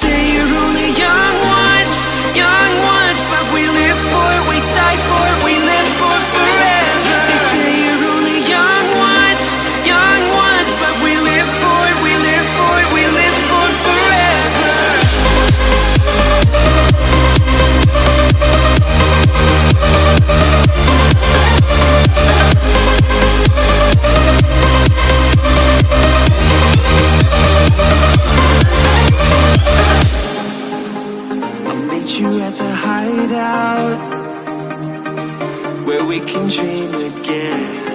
say you're only young ones, but we live for it, we die for it, we live for forever. They say you're only young ones, but we live for it, we live for it, we live for forever. You at the hideout, where we can dream again.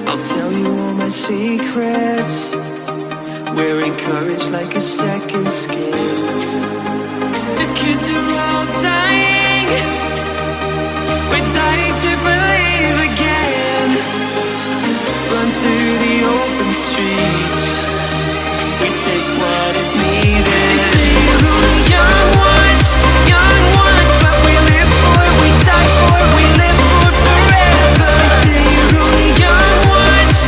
I'll tell you all my secrets. We're encouraged like a second skin. The kids are all dying. We're dying to believe again. Run through the open streets. We take what is needed. They say you're only young ones, but we live for it, we die for it, we live for forever. They say you're only young ones,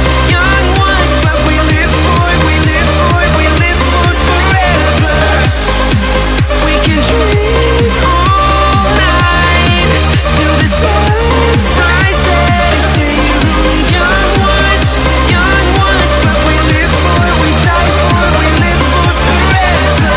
but we live for it, we live for it, we live for forever. We can dream all night till the sun rises. They say you're only young ones, but we live for it, we die for it, we live for forever.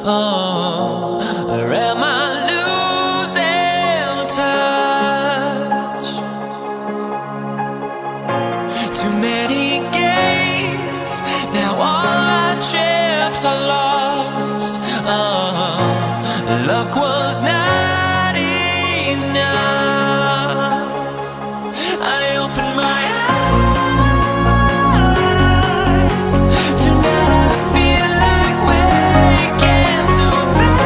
Or am I losing touch? Too many games, now all our chips are lost. Luck was not enough. I opened my eyes. Tonight I feel like waking to life.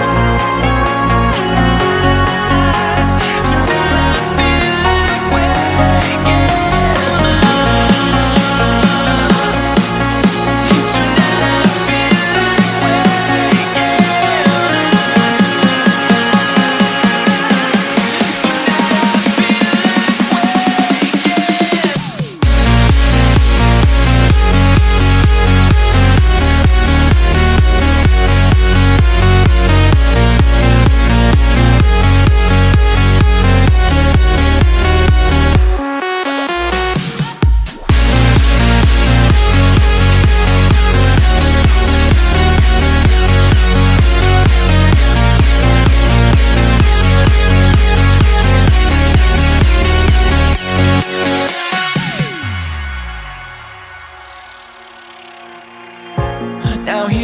Tonight I feel like waking up. Tonight I feel like waking up.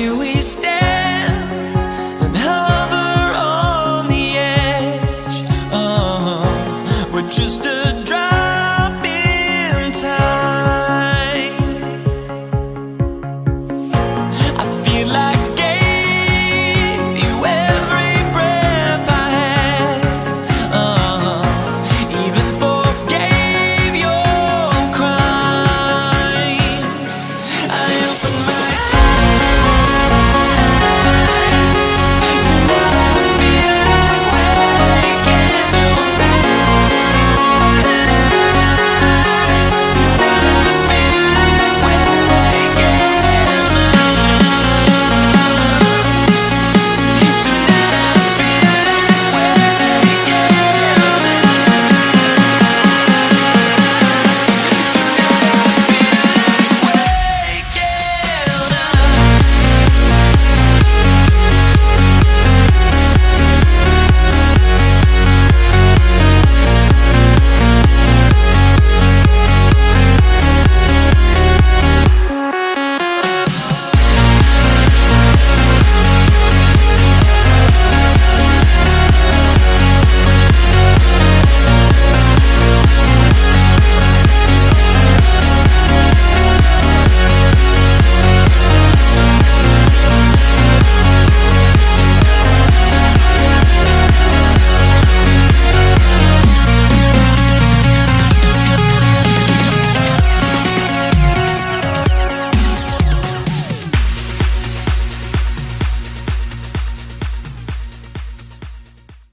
here we stay.